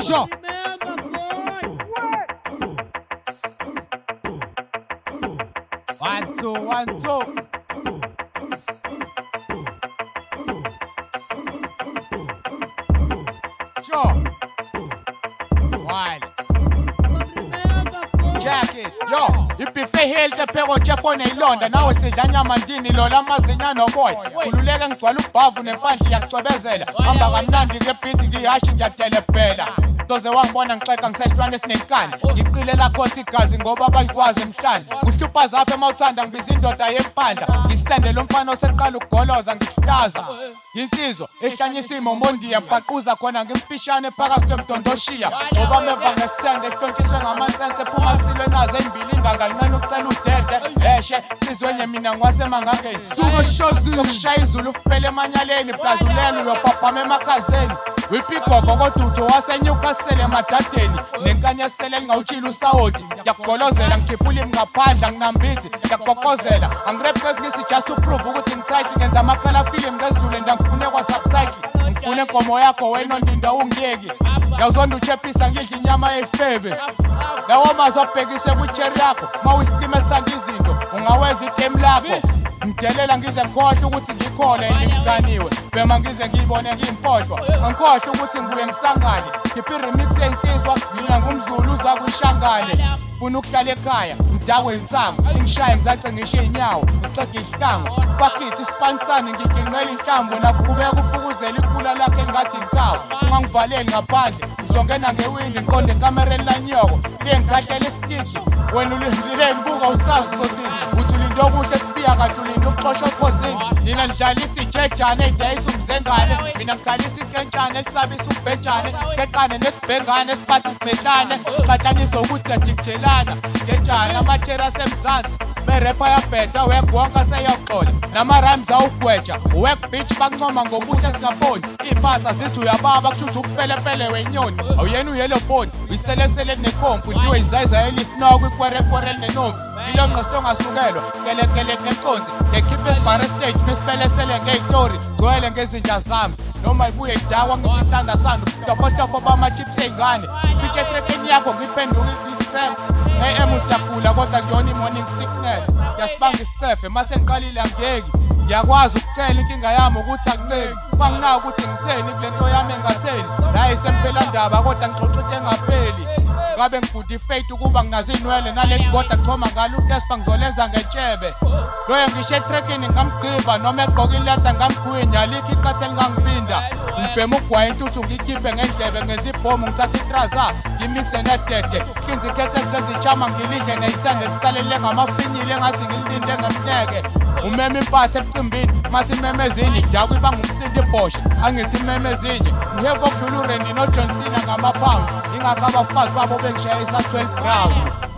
Sure. One, two, one, two. Sure. One. Jacket. Yo, ipife health pheko Jeffone ilonda nawe sidla nyama ndini lola amazinya noboy. Kululeke ngigcwala ubhavu nempandla yakucwebezela. Hamba kamnandi ngebeat ngihashi ngiyadelepela. Doze wangibona ngixeka ngisesihlwane esinenkani. Ngiqilela khosi igazi ngoba balikwazi emhlanje. Kuhlupha zafe mawuthanda ngibiza indoda yempandla. Ngisende lo mfana oseqala ukugoloza ngihlaza. Yinsizwa ehlanyisa imomondiya mbhaquza khona ngimfishane phakathi kwemdondoshiya. Ngoba meva ngesithende esihlontshiswe ngamansense phuma silwe nazo ezimbili ingangancane ukucela udede. Eshe sizwenye mina ngwasemangangeni. Suka shozi sokushaya izulu ufele emanyaleni plazulelo uyophapama emakhazeni. Wipigogo kodutho waseNewcastle emadadeni nenkanyasele ngawutshila usawoti yakugolozela ngikhiphula ngaphandla nginambithi yakubokozela angirephresi ngisi just to prove ukuthi ngithight ngenza amakhala film ngezulu ndangifune kwa subtitle ngifune inkomo yakho wena ondinda ungiyeki yawuzonda uchephisa ngidla inyama yefebe lawo mazobhekise kwicherry yakho mawistima esithanda izinto ungawenza itemu lakho ngidelela ngize ngikhohle ukuthi ngikhole ngimkaniwe bema ngize ngiyibone ngimpohlwa ngikhohle ukuthi ngibuye ngisangane ngiphi remix yensizwa mina ngumZulu uza kwishangane funa ukuhlala ekhaya ngidakwe insango ingishaye ngizace ngisho inyawo ngixega ihlango pakithi isipanisane ngiginqela inhlamvu nafu kubeka ufukuzela ikhula lakhe ngathi inkawu ungangivaleli ngaphandle ngizongena ngewindi ngiqonde ekamereni lanyoko ke ngikahlela isikiji wena ulindile ngibuka usazi ukuthi uthulindokudla esipiya kade ulinda ukuxoshwa ephozini nina nidlalisa ijejane eyidayisa umzengane mina ngikhalisa inkentshane elisabisa ubhejane keqane nesibhengane esiphathi isibhehlane xatshanisa ukuthi yajikijelana ngentshane amatsheri asemzansi berepa yabheda wegwonka seyoxola nama-rhymes awugweja uweg-beach bakuncoma ngobuhle esingaboni iy'phatha zithi uyababa kusho ukuthi ukupelepele wenyoni awuyena uyeloboni uyiselesele nekhompu ndiwe izayiza elisinoko ikwerekwere linenovi ilonqesto ongasukelwa kelekele neconsi ngekhiphe esibhare stage misipelesele ngey'tori gcwele ngezinja zami noma ibuye idakwa ngithi isanda sando ubuhlobohlobo bama-chips ey'ngane fiche etrekeni yakho ngiphenduka i-strength AM usiyagula kodwa ngiyona i-morning sickness ngiyasibanga isicefe mase ngiqalile angiyeki ngiyakwazi ukucela inkinga yami ukuthi akuceli kwanginayo ukuthi ngitheni kule nto yami engatheni la isempelandaba kodwa ngixoxite engapheli ngabe ngigude ifate ukuba nginazo iy'nwele nale kodwa choma ngalo utespa ngizolenza ngetshebe loyo ngisho etrekini ngamgqiba noma egqoka ileta ngamgwinya alikho iqathe lingangipinda ngibhema ugwaye intuthu ngiyikhiphe ngendlebe ngenza ibhomu ngithatha itraza ngimixe nedede hlinzi ikhethe kuzenza ichama ngilidle neyithande sisalele ngamafinyile engathi ngililinde ngemneke umeme impathe ebucimbini masimemezini dakwa iba ngumsindi ibhoshe angithi imemezinye ngiheva okudlula uRandy noJohn Cena ngama-pounds ingakho abafazi babo bengishayisa 12 rounds